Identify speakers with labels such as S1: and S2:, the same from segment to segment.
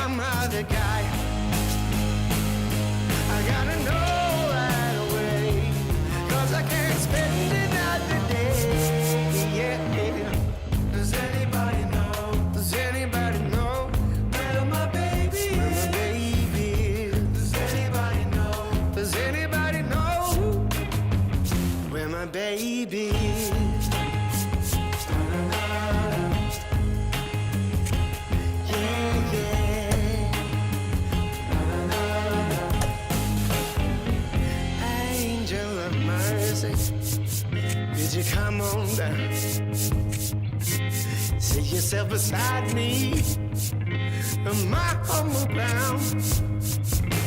S1: I'm the guy. I gotta know right away, 'cause I can't spend another day. Yeah. Does anybody know? Does anybody know where my baby is? Where my baby is? Does anybody know? Does anybody know where my baby is? Could you come on down? Sit yourself beside me on my humble ground.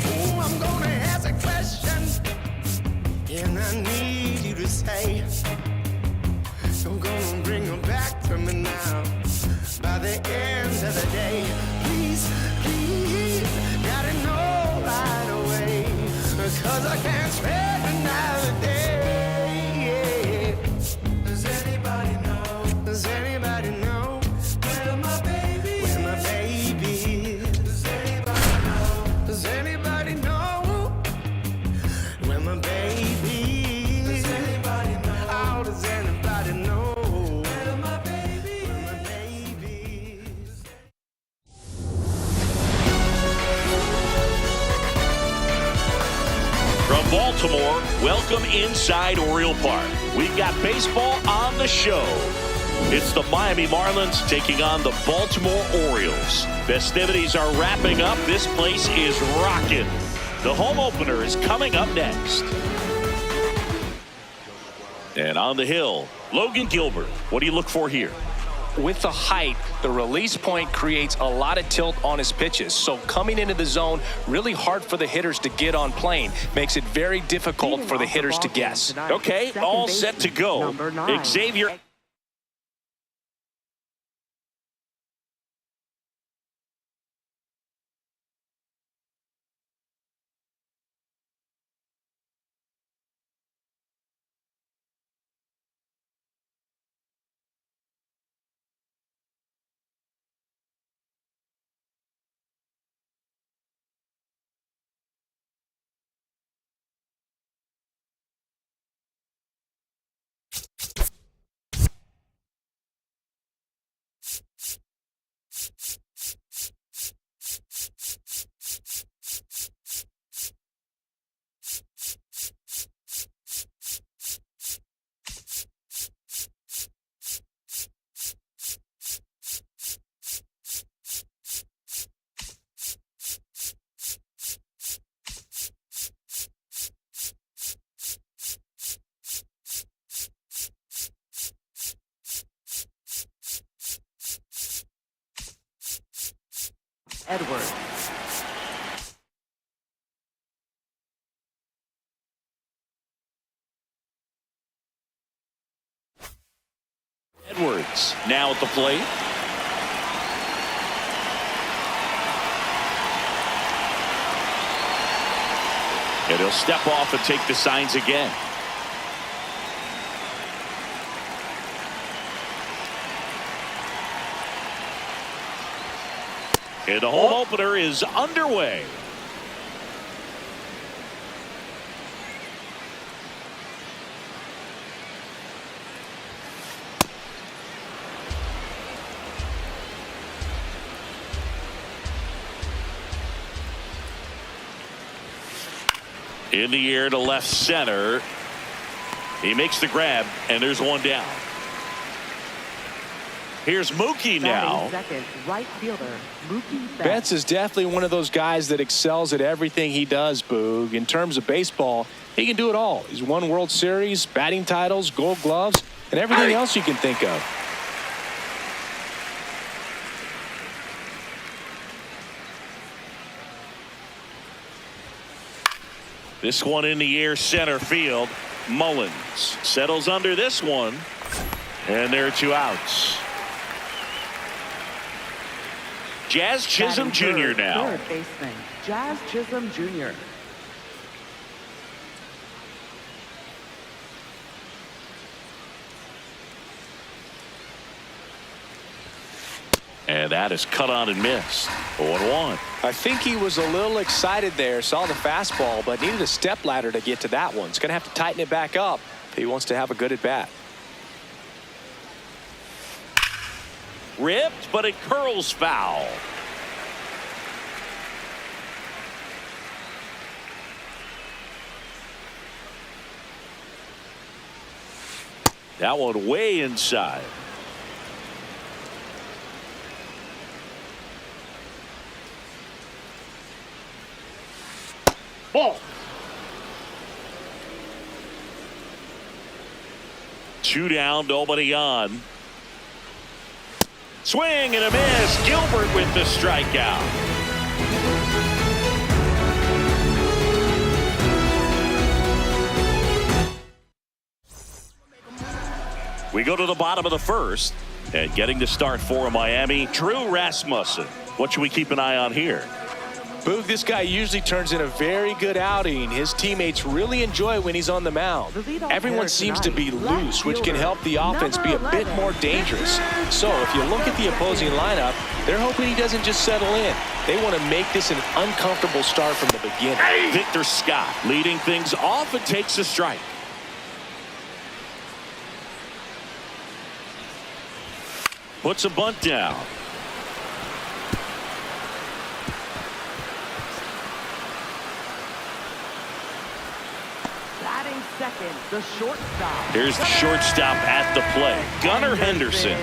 S1: Oh, I'm gonna ask a question, and I need you to say, I'm gonna bring her back to me now. By the end of the day, please, please, gotta know right away, 'cause I can't spend another day. Does anybody know where my baby is? Where my baby is? Does anybody know? Does anybody know where my baby is? Does anybody know? Oh, does anybody know where my baby is? Where my baby is?
S2: From Baltimore, welcome inside Oriole Park. We've got baseball on the show. It's the Miami Marlins taking on the Baltimore Orioles. Festivities are wrapping up. This place is rocking. The home opener is coming up next. And on the hill, Logan Gilbert. What do you look for here?
S3: With the height, the release point creates a lot of tilt on his pitches. So coming into the zone, really hard for the hitters to get on plane. Makes it very difficult for the hitters to guess.
S2: Okay, all set to go. Xavier.
S4: Edwards.
S2: Edwards now at the plate. And he'll step off and take the signs again. And the home opener is underway. In the air to left center. He makes the grab, and there's one down. Here's Mookie now.
S4: Second, right fielder, Mookie Betts.
S3: Betts is definitely one of those guys that excels at everything he does, Boog. In terms of baseball, he can do it all. He's won World Series, batting titles, gold gloves, and everything else you can think of.
S2: This one in the air center field. Mullins settles under this one. And there are two outs. Jazz Chisholm Jr. now.
S4: Third baseman, Jazz Chisholm Jr.
S2: And that is cut on and missed. 0-1.
S3: I think he was a little excited there, saw the fastball, but needed a step ladder to get to that one. He's going to have to tighten it back up if he wants to have a good at bat.
S2: Ripped, but it curls foul. That one way inside. Ball. 2 down, nobody on. Swing and a miss. Gilbert with the strikeout. We go to the bottom of the first, and getting the start for Miami, Drew Rasmussen. What should we keep an eye on here?
S3: Boog, this guy usually turns in a very good outing. His teammates really enjoy when he's on the mound. Everyone seems to be loose, which can help the offense be a bit more dangerous. So if you look at the opposing lineup, they're hoping he doesn't just settle in. They want to make this an uncomfortable start from the beginning.
S2: Victor Scott leading things off and takes a strike. Puts a bunt down.
S4: Batting second, the shortstop.
S2: Here's the shortstop at the plate, Gunnar Henderson.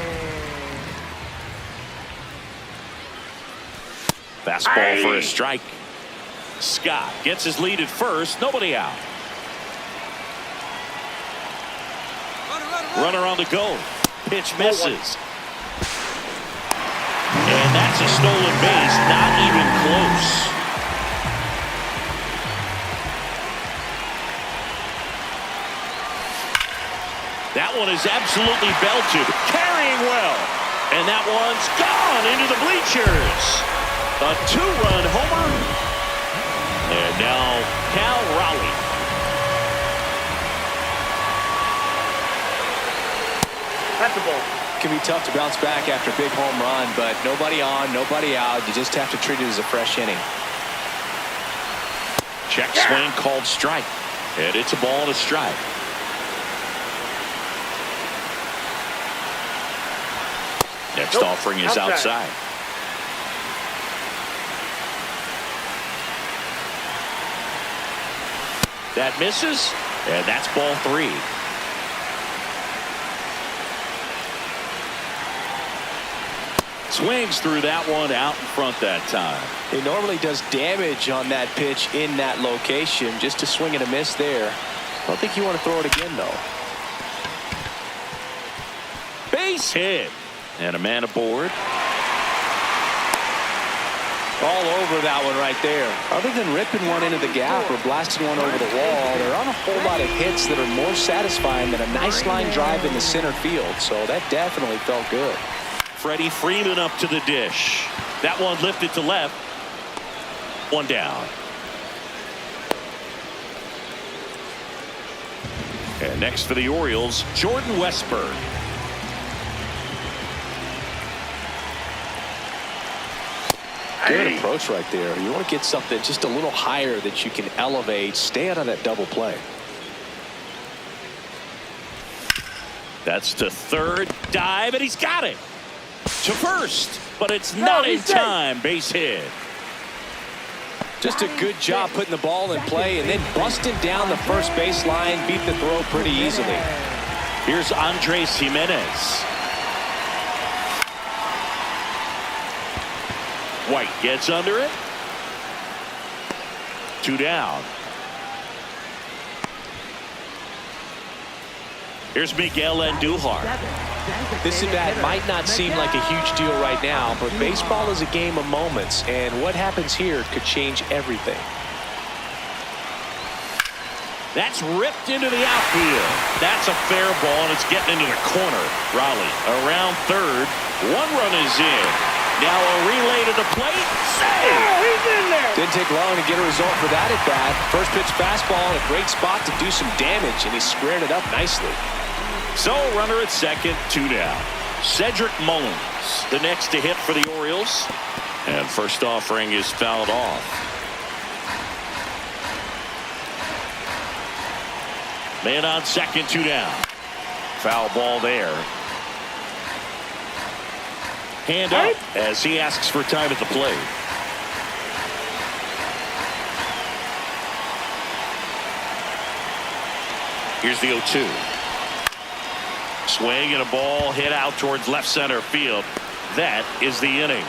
S2: Fastball for a strike. Scott gets his lead at first, nobody out. Runner on the go. Pitch misses. And that's a stolen base, not even close. That one is absolutely belted, carrying well. And that one's gone into the bleachers. A 2-run homer. And now Cal Raleigh.
S3: That's a ball. It can be tough to bounce back after a big home run, but nobody on, nobody out. You just have to treat it as a fresh inning.
S2: Check swing called strike. And it's a ball and a strike. Next offering is outside. That misses, and that's ball 3. Swings through that one out in front that time.
S3: He normally does damage on that pitch in that location. Just to swing and a miss there. I don't think you want to throw it again, though.
S2: Base hit. And a man aboard.
S3: All over that one right there. Other than ripping one into the gap or blasting one over the wall, there aren't a whole lot of hits that are more satisfying than a nice line drive in the center field. So that definitely felt good.
S2: Freddie Freeman up to the dish. That one lifted to left. 1 down. And next for the Orioles, Jordan Westburg.
S3: Good approach right there. You want to get something just a little higher that you can elevate. Stay out of that double play.
S2: That's to third. Dive, and he's got it. To first, but it's not in time. Base hit.
S3: Just a good job putting the ball in play and then busting down the first baseline. Beat the throw pretty easily.
S2: Here's Andres Jimenez. White gets under it. 2 down. Here's Miguel Andujar.
S3: This at bat might not seem like a huge deal right now, but baseball is a game of moments, and what happens here could change everything.
S2: That's ripped into the outfield. That's a fair ball, and it's getting into the corner. Raleigh around third. 1 run is in. Now a relay to the plate. Save!
S1: Oh, he's in there.
S3: Didn't take long to get a result for that at bat. First pitch fastball in a great spot to do some damage, and he squared it up nicely.
S2: So runner at second, 2 down. Cedric Mullins, the next to hit for the Orioles. And first offering is fouled off. Man on second, 2 down. Foul ball there. Hand up as he asks for time at the plate. Here's the 0-2. Swing and a ball hit out towards left center field. That is the inning.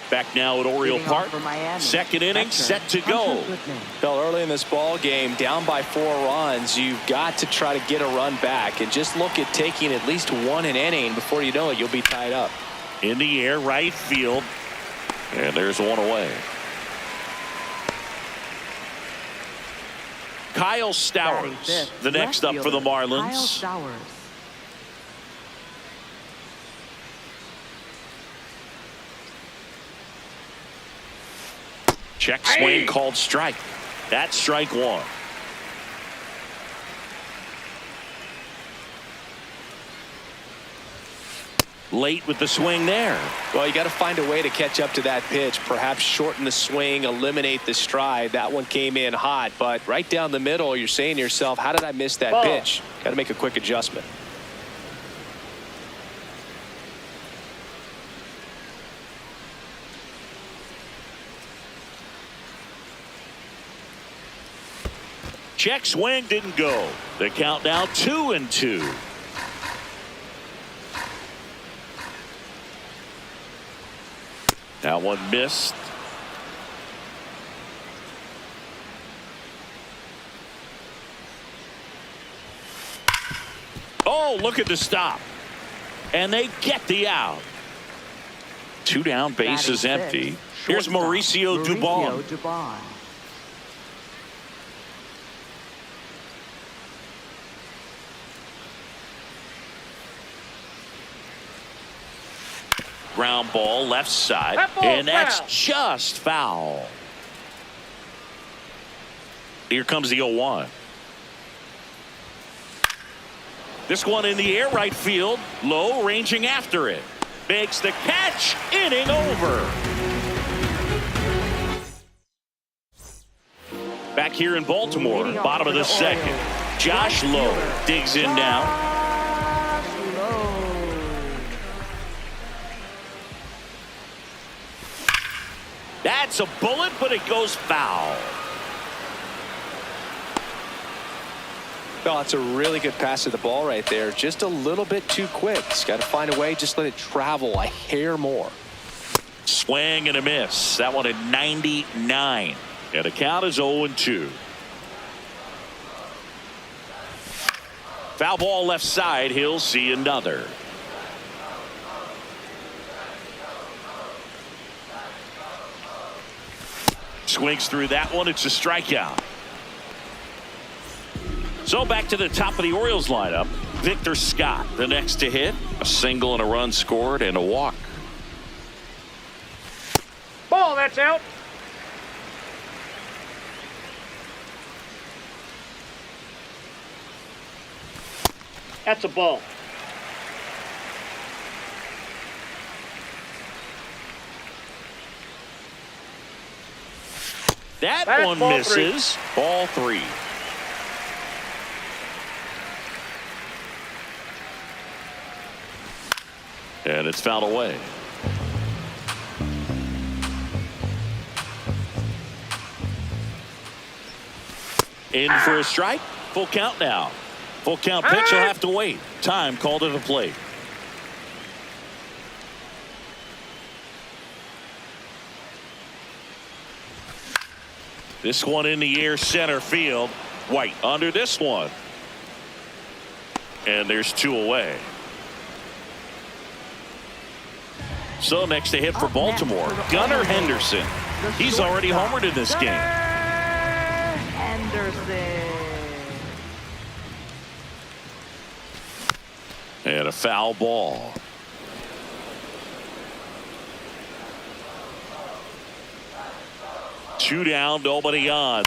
S2: Back now at Oriole Park. Second inning set to go.
S3: Fell early in this ball game, down by 4 runs. You've got to try to get a run back and just look at taking at least 1 an inning. Before you know it, you'll be tied up.
S2: In the air, right field. And there's one away. Kyle Stowers, the next up for the Marlins.
S4: Kyle Stowers.
S2: Check swing called strike. That's strike 1. Late with the swing there.
S3: Well, you got to find a way to catch up to that pitch. Perhaps shorten the swing, eliminate the stride. That one came in hot, but right down the middle, you're saying to yourself, how did I miss that pitch? Got to make a quick adjustment.
S2: Check swing didn't go. The count now 2-2. That one missed. Oh, look at the stop. And they get the out. 2 down, bases empty. Here's Mauricio Dubon. Ground ball left side, and that's just foul. Here comes the 0-1. This one in the air, right field, low, ranging after it. Makes the catch, inning over. Back here in Baltimore, bottom of the second. Josh Lowe digs in now. That's a bullet, but it goes foul.
S3: Well, it's a really good pass to the ball right there. Just a little bit too quick. He's got to find a way. Just let it travel a hair more.
S2: Swing and a miss. That one at 99. And the count is 0-2. Foul ball left side. He'll see another. Swings through that one. It's a strikeout. So back to the top of the Orioles lineup. Victor Scott, the next to hit. A single and a run scored and a walk.
S5: Ball, that's out. That's a ball.
S2: That
S5: That's
S2: one
S5: ball
S2: misses. 3. Ball 3. And it's fouled away. In for a strike. Full count now. Full count pitch will have to wait. Time called to the plate. This one in the air, center field. White under this one. And there's 2 away. So next to hit for Baltimore, Gunnar Henderson. He's already homered in this game.
S4: Henderson.
S2: And a foul ball. Two down, nobody on.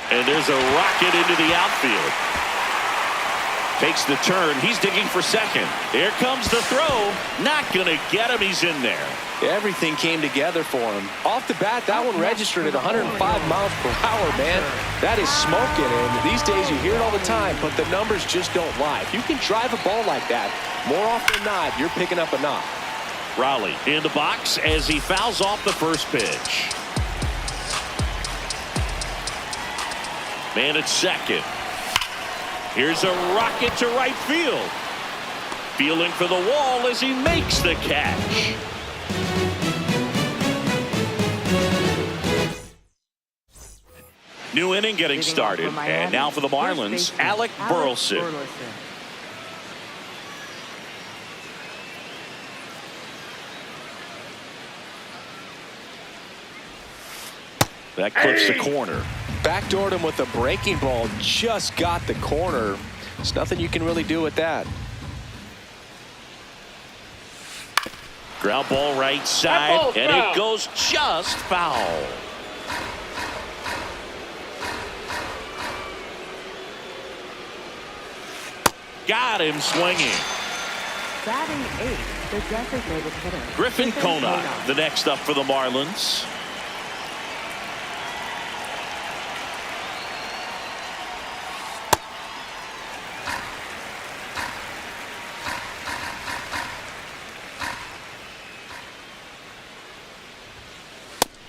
S2: And there's a rocket into the outfield. Takes the turn. He's digging for second. Here comes the throw. Not going to get him. He's in there.
S3: Everything came together for him. Off the bat, that one registered at 105 miles per hour, man. That is smoking, and these days you hear it all the time, but the numbers just don't lie. If you can drive a ball like that, more often than not, you're picking up a knock.
S2: Raleigh in the box as he fouls off the first pitch. Man at second. Here's a rocket to right field. Feeling for the wall as he makes the catch. New inning getting started. And now for the Marlins, Alec Burleson. That clips the corner.
S3: Backdoored him with a breaking ball. Just got the corner. There's nothing you can really do with that.
S2: Ground ball right side, and it goes just foul. Got him swinging.
S4: Batting 8, the designated hitter.
S2: Griffin Conant, the next up for the Marlins.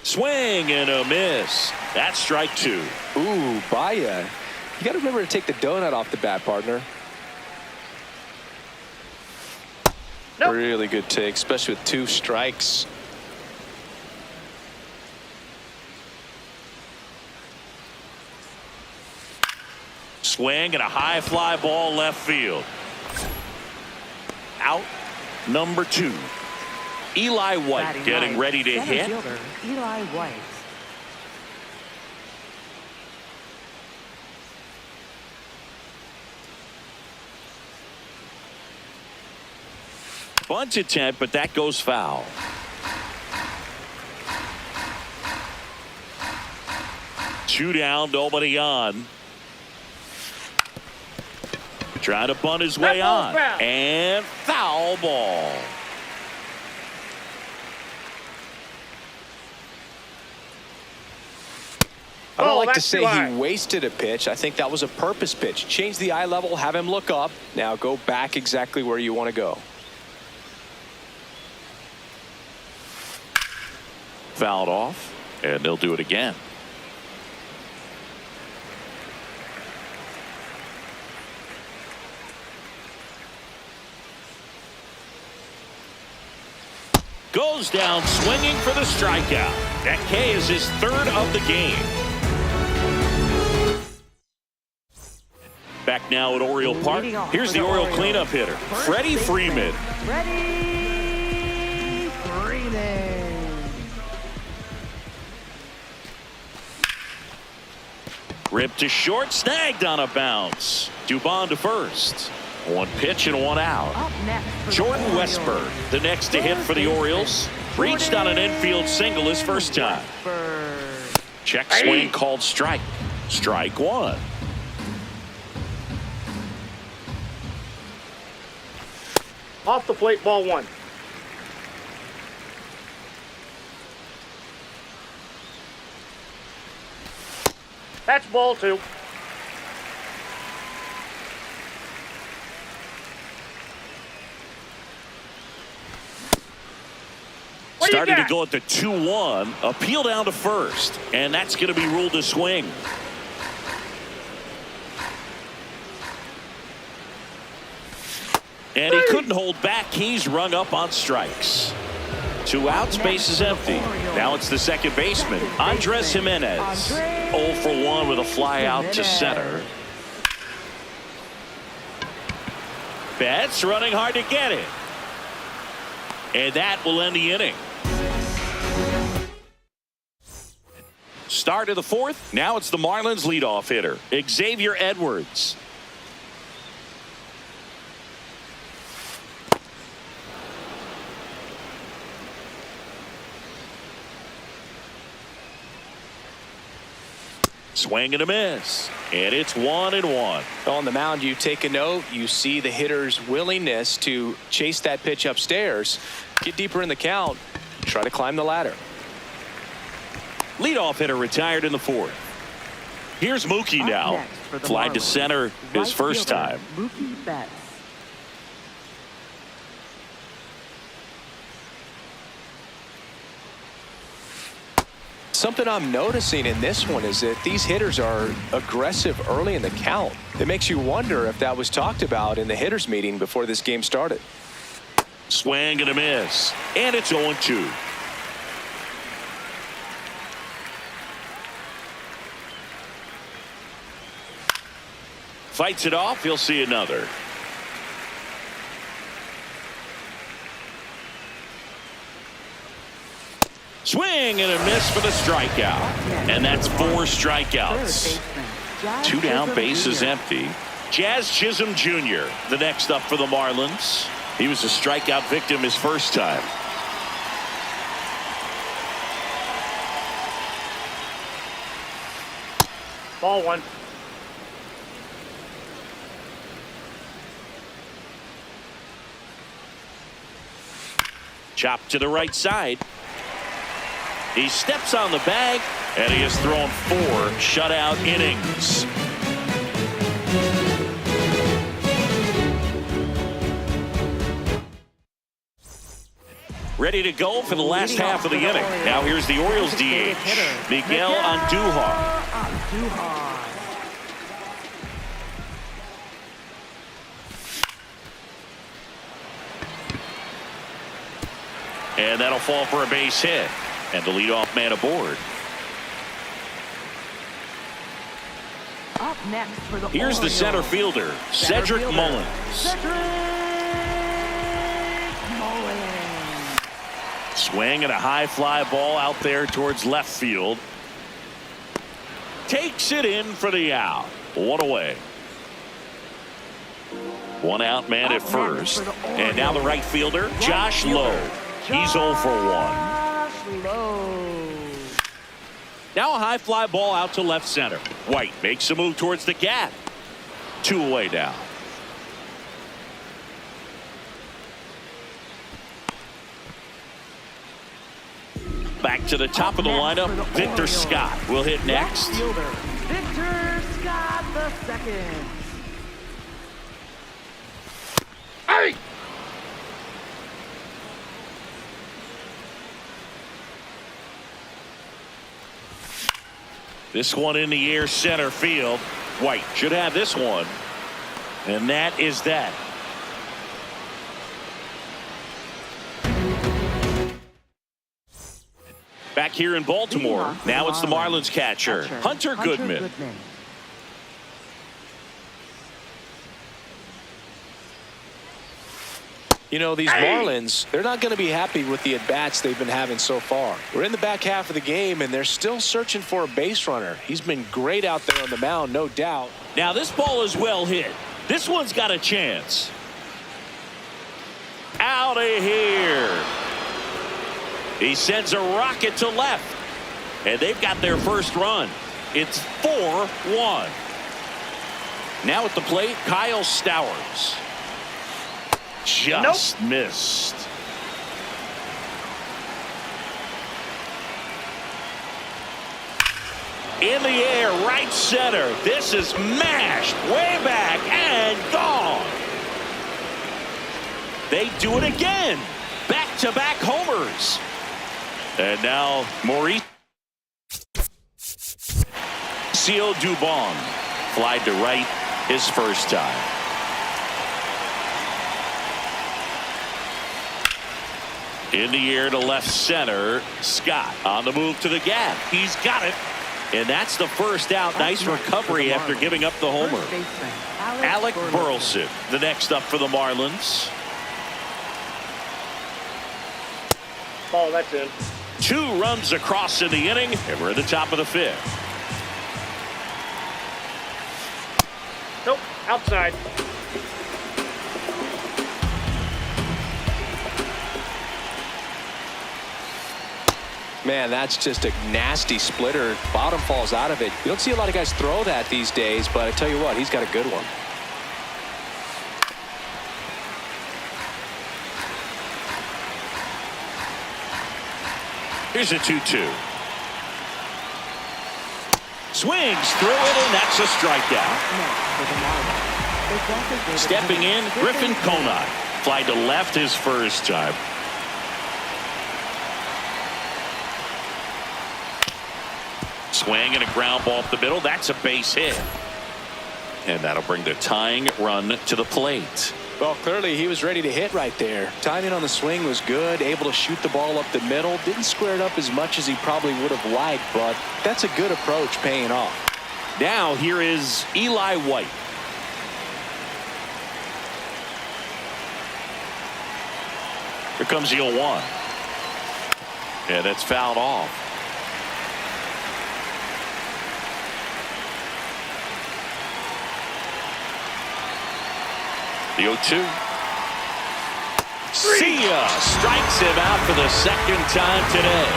S2: Swing and a miss. That's strike 2.
S3: Ooh, Baya. You got to remember to take the donut off the bat, partner.
S5: Nope.
S3: Really good take, especially with 2 strikes.
S2: Swing and a high fly ball left field. Out number 2. Eli White getting ready to hit.
S4: Eli White.
S2: Bunt attempt, but that goes foul. Two down, nobody on. Trying to bunt his way on. And foul ball.
S3: I don't like to say he wasted a pitch. I think that was a purpose pitch. Change the eye level, have him look up. Now go back exactly where you want to go.
S2: Fouled off, and they'll do it again. Goes down swinging for the strikeout. That K is his 3rd of the game. Back now at Oriole Park. Here's the Oriole cleanup hitter, Freddie Freeman.
S4: Freddie Freeman.
S2: Ripped to short, snagged on a bounce. Dubon to first. 1 pitch and 1 out. Jordan Westburg, the next to hit for the Orioles. Reached on an infield single his first time. Check swing called strike. Strike 1.
S5: Off the plate, ball 1. That's ball 2.
S2: Started to go at the 2-1. Appeal down to first. And that's going to be ruled a swing. And he couldn't hold back. He's rung up on strikes. 2 outs, base is empty. Now it's the second baseman, Andres Jimenez. 0 for 1 with a fly out to center. Betts running hard to get it. And that will end the inning. Start of the 4th. Now it's the Marlins leadoff hitter, Xavier Edwards. Swing and a miss. And it's 1-1.
S3: On the mound, you take a note. You see the hitter's willingness to chase that pitch upstairs, get deeper in the count, try to climb the ladder.
S2: Leadoff hitter retired in the 4th. Here's Mookie now. Fly to center his first time.
S4: Mookie Betts.
S3: Something I'm noticing in this one is that these hitters are aggressive early in the count. It makes you wonder if that was talked about in the hitters meeting before this game started.
S2: Swing and a miss. And it's 0-2. Fights it off. He'll see another. Swing and a miss for the strikeout. And that's 4 strikeouts. 2 down, bases empty. Jazz Chisholm Jr., the next up for the Marlins. He was a strikeout victim his first time.
S5: Ball 1.
S2: Chop to the right side. He steps on the bag, and he has thrown 4 shutout innings. Ready to go for the last half of the inning. Now here's the Orioles DH, Miguel Andujar. And that'll fall for a base hit. And the leadoff man aboard.
S4: Up next for the
S2: Here's the center fielder, Cedric Mullins. Swing and a high fly ball out there towards left field. Takes it in for the out. 1 away. 1 out man at first. And now the right fielder, Josh Lowe. He's 0 for 1. Now a high fly ball out to left center. White makes a move towards the gap. 2 away now. Back to the top of the lineup. Victor Scott will hit next.
S4: Victor Scott the second.
S5: Hey!
S2: This one in the air, center field. White should have this one. And that is that. Back here in Baltimore. Now it's the Marlins catcher, Hunter Goodman.
S3: You know, these Marlins, they're not going to be happy with the at-bats they've been having so far. We're in the back half of the game, and they're still searching for a base runner. He's been great out there on the mound, no doubt.
S2: Now this ball is well hit. This one's got a chance. Out of here. He sends a rocket to left. And they've got their first run. It's 4-1. Now at the plate, Kyle Stowers. Just missed. In the air, right center. This is mashed way back and gone. They do it again. Back-to-back homers. And now Mauricio Dubon flied to right his first time. In the air to left center. Scott on the move to the gap. He's got it. And that's the first out. Nice recovery after giving up the homer. Alec Burleson, the next up for the Marlins.
S5: Ball, that's in.
S2: 2 runs across in the inning, and we're at the top of the 5th.
S5: Nope, outside.
S3: Man, that's just a nasty splitter. Bottom falls out of it. You don't see a lot of guys throw that these days, but I tell you what, he's got a good one.
S2: Here's a 2-2. Swings through it, and that's a strikeout. Stepping in, Griffin Conant. Fly to left his first time. Swing and a ground ball up the middle. That's a base hit. And that'll bring the tying run to the plate.
S3: Well, clearly he was ready to hit right there. Timing on the swing was good, able to shoot the ball up the middle. Didn't square it up as much as he probably would have liked, but that's a good approach paying off.
S2: Now here is Eli White. Here comes the 0-1. Yeah, that's fouled off. The 0-2. See ya! Strikes him out for the second time today.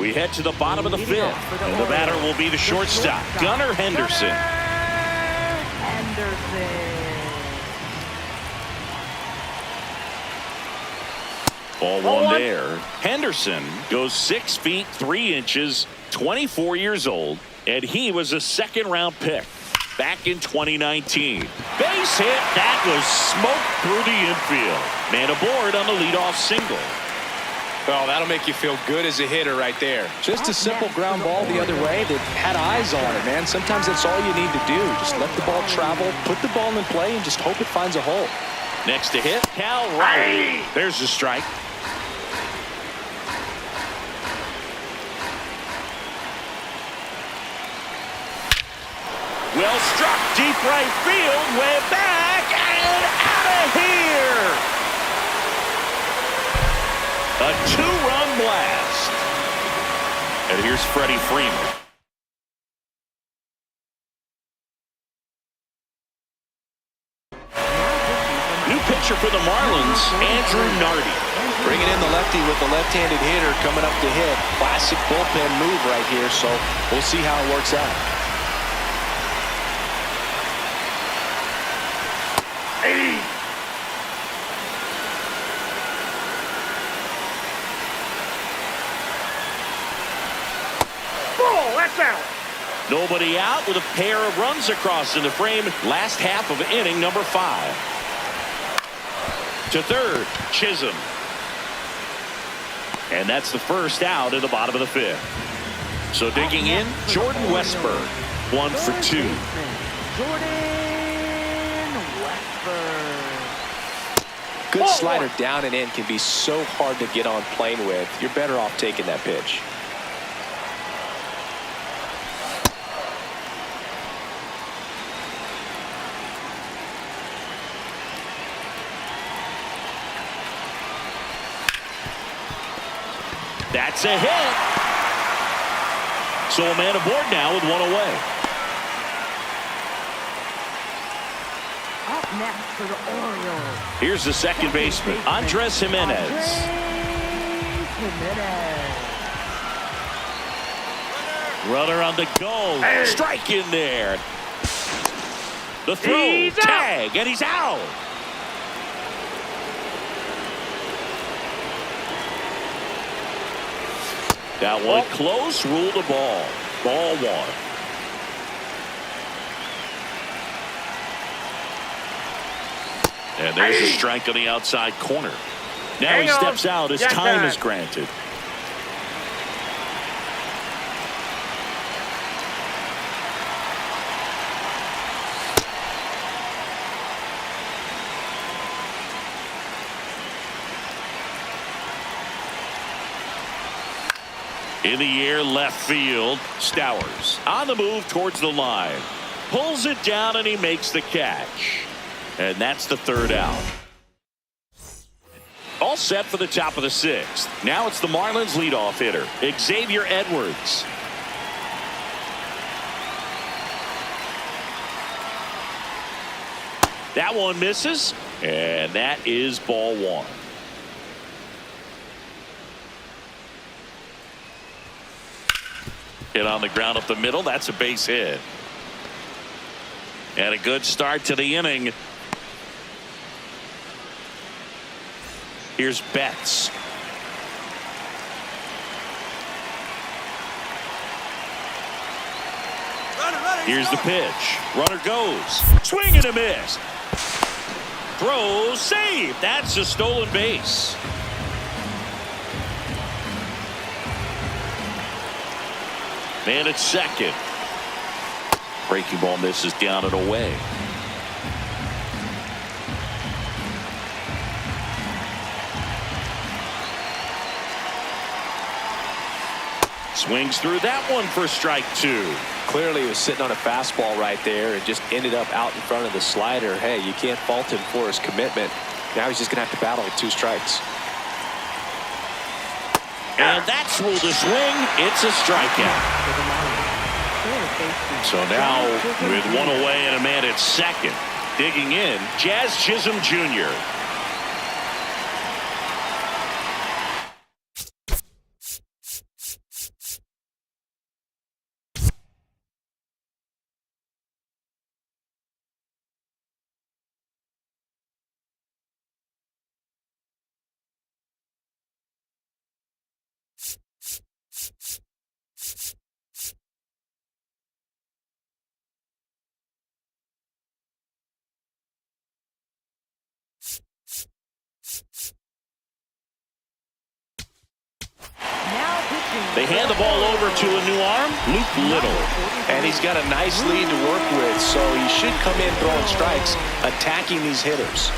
S2: We head to the bottom of the fifth. And the batter will be the shortstop, Gunnar Henderson. Ball one there. Henderson goes 6 feet 3 inches, 24 years old, and he was a second-round pick back in 2019. Base hit. That was smoked through the infield. Man aboard on the leadoff single.
S3: Well, that'll make you feel good as a hitter right there. Just a simple ground ball the other way that had eyes on it, man. Sometimes that's all you need to do. Just let the ball travel, put the ball in play, and just hope it finds a hole.
S2: Next to hit, Cal Raleigh. There's the strike. Well struck, deep right field, way back, and out of here! A 2-run blast. And here's Freddie Freeman. New pitcher for the Marlins, Andrew Nardi.
S3: Bringing in the lefty with the left-handed hitter coming up to hit. Classic bullpen move right here, so we'll see how it works out.
S5: That's out.
S2: Nobody out with a pair of runs across in the frame. Last half of inning number 5. To third, Chisholm. And that's the first out in the bottom of the 5th. So digging in, Jordan Westburg, 1 for 2.
S4: Jordan Westburg.
S3: Good slider down and in can be so hard to get on plane with. You're better off taking that pitch.
S2: That's a hit. So a man aboard now with 1 away.
S4: Up next for the Orioles.
S2: Here's the second baseman, Andres Jimenez. Runner on the go. Strike in there. The throw, tag, and he's out. That one close, rule the ball. Ball 1. And there's a strike on the outside corner. Now he steps out as time is granted. In the air, left field, Stowers on the move towards the line. Pulls it down and he makes the catch. And that's the third out. All set for the top of the 6th. Now it's the Marlins leadoff hitter, Xavier Edwards. That one misses, and that is ball 1. Hit on the ground up the middle. That's a base hit. And a good start to the inning. Here's Betts. Here's the pitch. Runner goes. Swing and a miss. Throws. Save. That's a stolen base. Man at second. Breaking ball misses down and away. Swings through that one for strike two.
S3: Clearly he was sitting on a fastball right there and just ended up out in front of the slider. Hey, you can't fault him for his commitment. Now he's just going to have to battle with 2 strikes.
S2: And that's ruled a swing. It's a strikeout. So now with 1 away and a man at second, digging in, Jazz Chisholm Jr. They hand the ball over to a new arm, Luke Little.
S3: And he's got a nice lead to work with, so he should come in throwing strikes, attacking these hitters.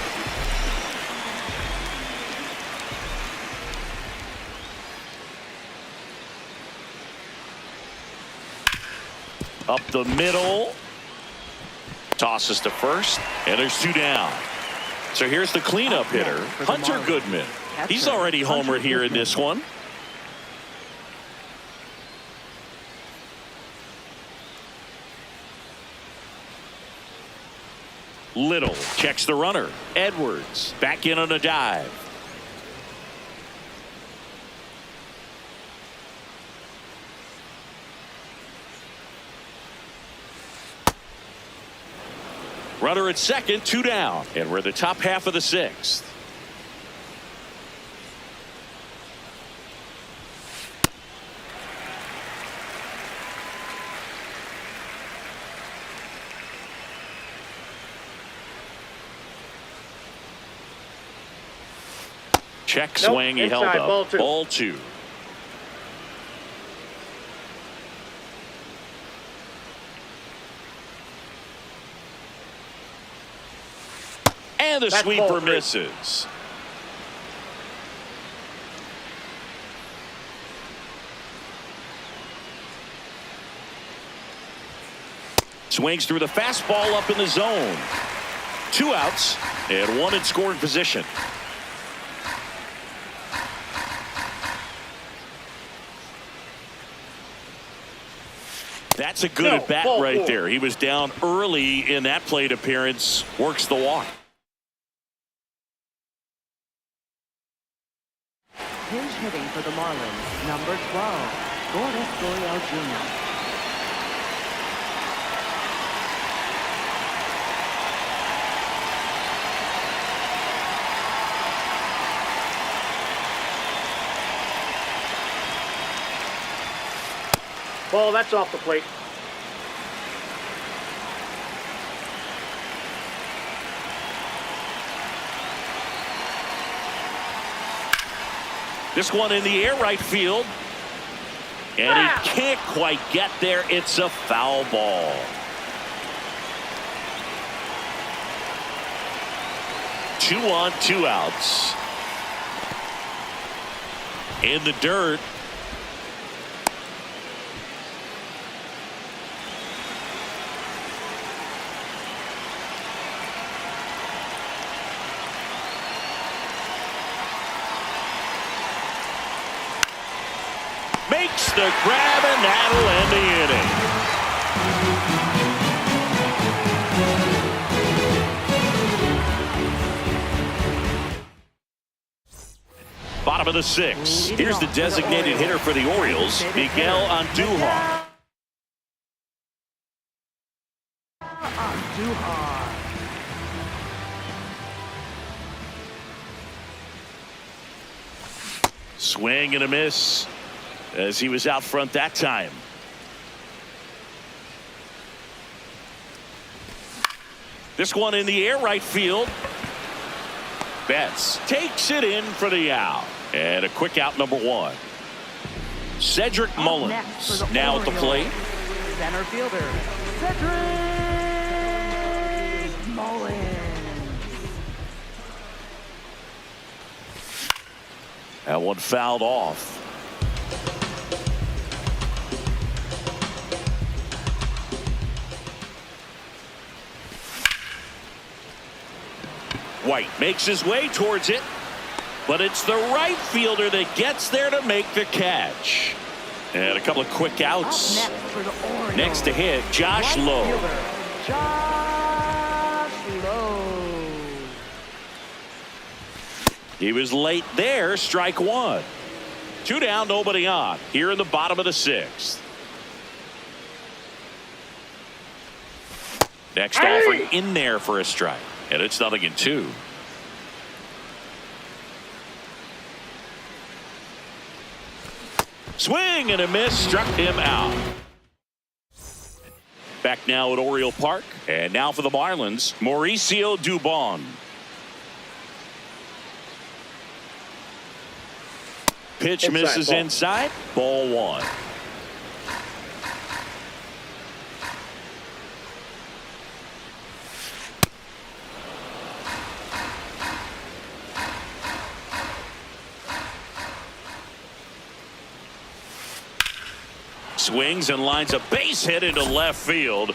S2: Up the middle. Tosses to first, and there's 2 down. So here's the cleanup hitter, Hunter Goodman. He's already homered here in this one. Little checks the runner. Edwards back in on a dive. Runner at second, 2 down. And we're the top half of the 6th. Check swing, he held up. Ball 2. And the sweeper misses. Swings through the fastball up in the zone. 2 outs and 1 in scoring position. That's a good at bat right there. He was down early in that plate appearance. Works the walk.
S4: Pinch hitting for the Marlins, number 12, Goriel Jr.
S5: Ball, that's off the plate.
S2: This one in the air right field. And he can't quite get there. It's a foul ball. Two on, 2 outs. In the dirt. Makes the grab, and that'll end the inning. Bottom of the 6th. Here's the designated hitter for the Orioles, Miguel Andujar.
S4: too hard.
S2: Swing and a miss as he was out front that time. This one in the air, right field. Betts takes it in for the out. And a quick out, number one. Cedric Mullins now at the plate.
S4: Center fielder, Cedric Mullins.
S2: That one fouled off. White makes his way towards it, but it's the right fielder that gets there to make the catch. And a couple of quick outs. Next to hit, Josh Lowe.
S4: Josh Lowe.
S2: He was late there, strike one. 2 down, nobody on. Here in the bottom of the 6th. Next offering in there for a strike. And it's 0-2. Swing and a miss, struck him out. Back now at Oriole Park. And now for the Marlins, Mauricio Dubon. Pitch misses inside. Ball one. Swings and lines a base hit into left field.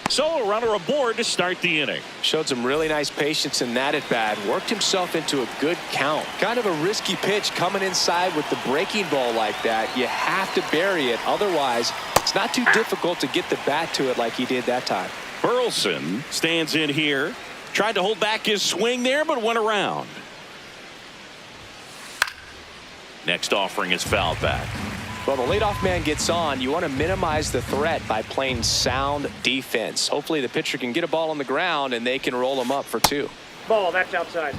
S2: So a runner aboard to start the inning.
S3: Showed some really nice patience in that at bat. Worked himself into a good count. Kind of a risky pitch coming inside with the breaking ball like that. You have to bury it. Otherwise, it's not too difficult to get the bat to it like he did that time.
S2: Burleson stands in here. Tried to hold back his swing there, but went around. Next offering is fouled back.
S3: Well, the leadoff man gets on. You want to minimize the threat by playing sound defense. Hopefully the pitcher can get a ball on the ground and they can roll him up for 2.
S5: Ball, that's outside.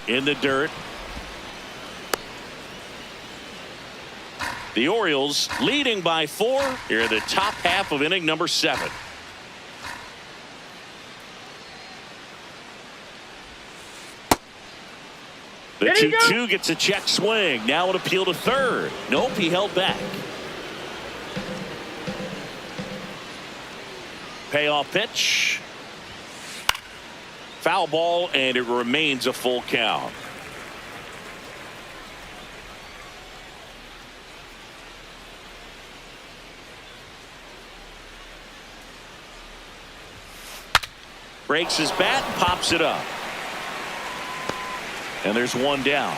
S2: In the dirt. The Orioles leading by 4 here in the top half of inning number 7. The 2-2 gets a check swing. Now an appeal to third. Nope, he held back. Payoff pitch. Foul ball, and it remains a full count. Breaks his bat, pops it up. And there's one down.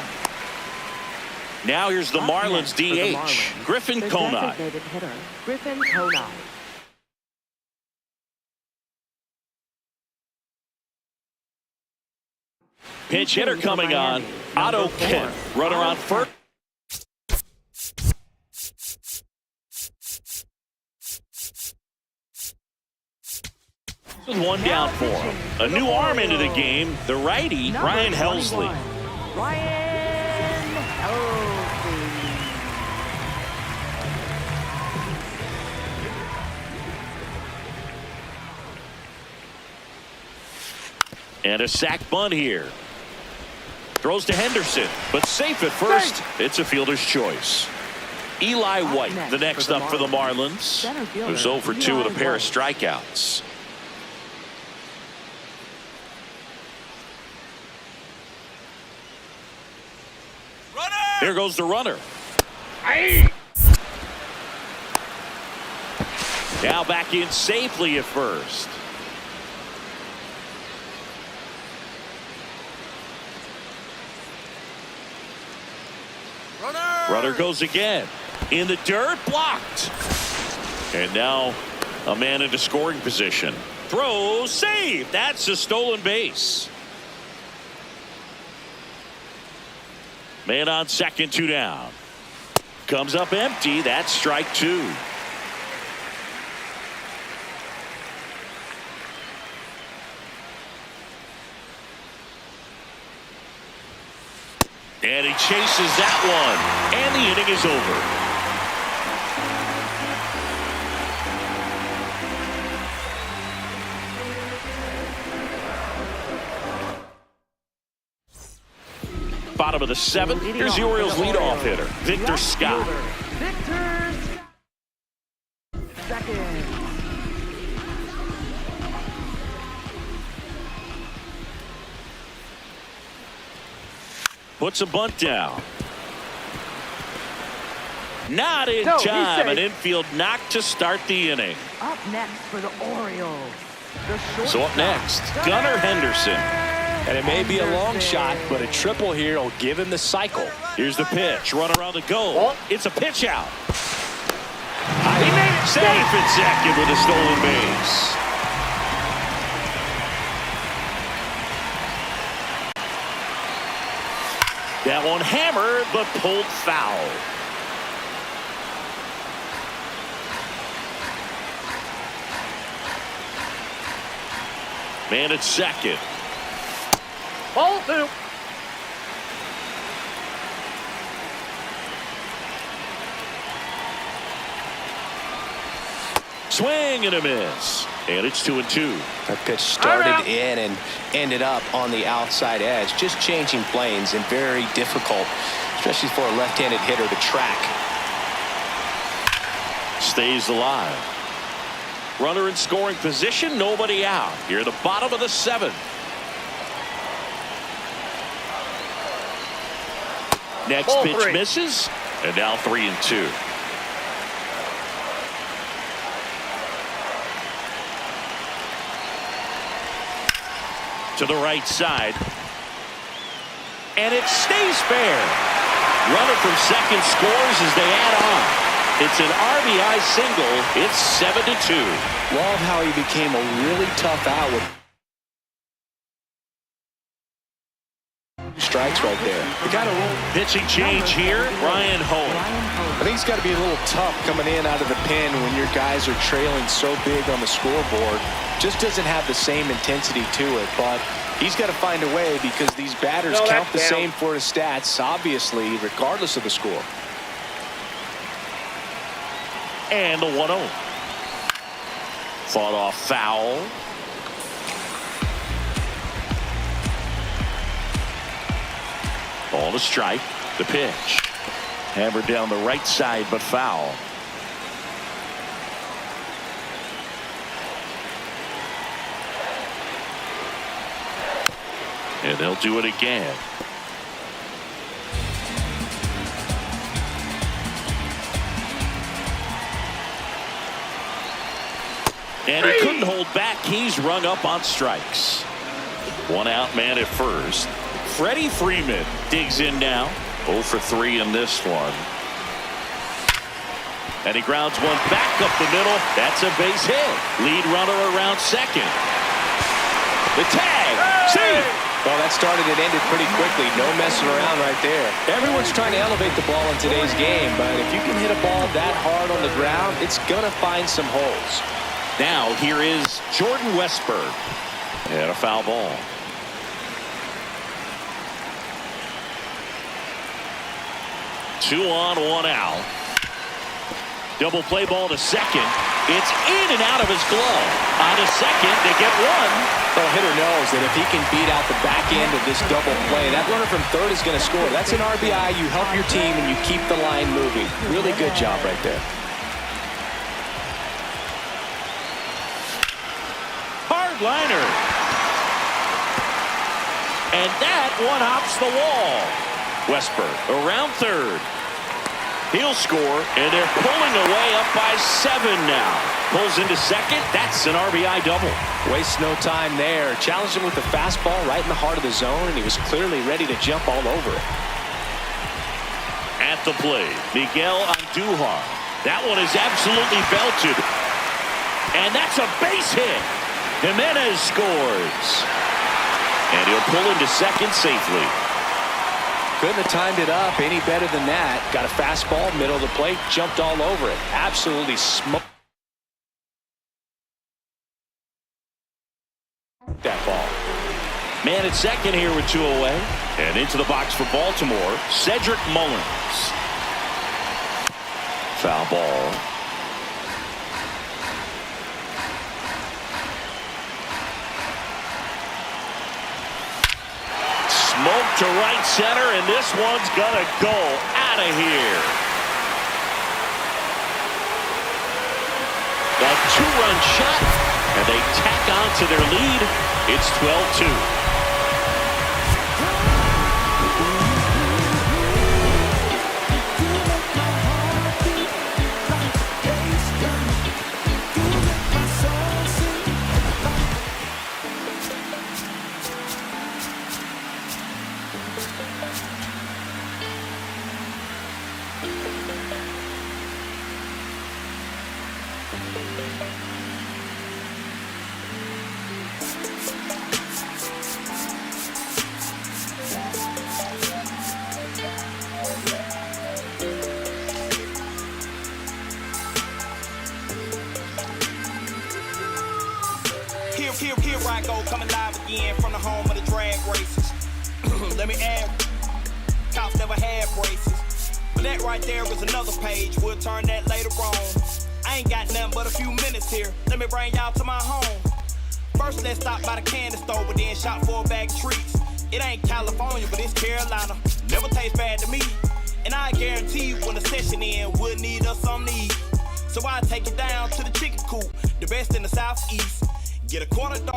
S2: Now here's the Marlins DH, Griffin Conine.
S4: Griffin Conine.
S2: Pinch hitter coming on, Otto Kemp. Runner on first. One down for him. A new arm into the game, the righty, Ryan Helsley.
S4: Ryan Helsley.
S2: And a sac bunt here. Throws to Henderson, but safe at first. It's a fielder's choice. Eli White, the next up for the Marlins, who's 0 for 2 with a pair of strikeouts. There goes the runner. Now back in safely at first. Runner goes again. In the dirt, blocked. And now a man into scoring position. Throw, save. That's a stolen base. Man on second, 2 down. Comes up empty. That's strike 2. And he chases that one. And the inning is over. Bottom of the 7th. Here's the Orioles leadoff hitter, Victor Scott.
S4: Victor second.
S2: Puts a bunt down. Not in
S4: No,
S2: time. An infield knock to start the inning.
S4: Up next for the Orioles. The
S2: So up next, Gunnar Henderson.
S3: And it may be a long shot, but a triple here will give him the cycle.
S2: Here's the pitch. Runner on the goal. It's a pitch out.
S5: He made it
S2: Safe at second with a stolen base. That one hammered, but pulled foul. Man at second.
S5: Ball 2.
S2: Swing and a miss. And it's 2-2.
S3: That pitch started in and ended up on the outside edge. Just changing planes and very difficult, especially for a left-handed hitter to track.
S2: Stays alive. Runner in scoring position. Nobody out. Here at the bottom of the 7th. Next
S5: Ball
S2: pitch
S5: 3.
S2: misses. And now 3-2. To the right side. And it stays fair. Runner from second scores as they add on. It's an RBI single. It's 7-2.
S3: Love how he became a really tough out with strikes right there.
S2: The kind of pitching change here, Ryan Holt.
S3: I think it's got to be a little tough coming in out of the pen when your guys are trailing so big on the scoreboard. Just doesn't have the same intensity to it, but he's got to find a way because these batters count the same for his stats, obviously, regardless of the score.
S2: And the 1-0. Fought off foul. Ball to strike. The pitch. Hammered down the right side, but foul. And they'll do it again. And he couldn't hold back. He's rung up on strikes. 1 out, man at first. Freddie Freeman digs in now. 0 for 3 in this one. And he grounds one back up the middle. That's a base hit. Lead runner around second. The tag. See?
S3: Well, that started and ended pretty quickly. No messing around right there. Everyone's trying to elevate the ball in today's game, but if you can hit a ball that hard on the ground, it's going to find some holes.
S2: Now here is Jordan Westberg. And a foul ball. Two on, 1 out. Double play ball to second. It's in and out of his glove. On to second, they get one.
S3: The hitter knows that if he can beat out the back end of this double play, that runner from third is going to score. That's an RBI. You help your team and you keep the line moving. Really good job right there.
S2: Hard liner. And that one hops the wall. Westberg around third. He'll score, and they're pulling away up by 7 now. Pulls into second. That's an RBI double.
S3: Wastes no time there. Challenged him with the fastball right in the heart of the zone, and he was clearly ready to jump all over it.
S2: At the plate, Miguel Andujar. That one is absolutely belted. And that's a base hit. Jimenez scores. And he'll pull into second safely.
S3: Couldn't have timed it up any better than that. Got a fastball, middle of the plate, jumped all over it. Absolutely smoked that ball.
S2: Man at second here with 2 away. And into the box for Baltimore, Cedric Mullins. Foul ball. Smoke to right center, and this one's gonna go out of here. A 2-run shot, and they tack on to their lead. It's 12-2.
S6: Here I go, coming live again from the home of the drag races. Let me add, cops never had braces. But that right there is another page, we'll turn that later on. I ain't got nothing but a few minutes here, let me bring y'all to my home. First let's stop by the candy store, but then shop for a bag of treats. It ain't California, but it's Carolina, never tastes bad to me. And I guarantee you when the session in, we'll need us some need. So I take it down to the chicken coop, the best in the southeast. Get a quarter dog.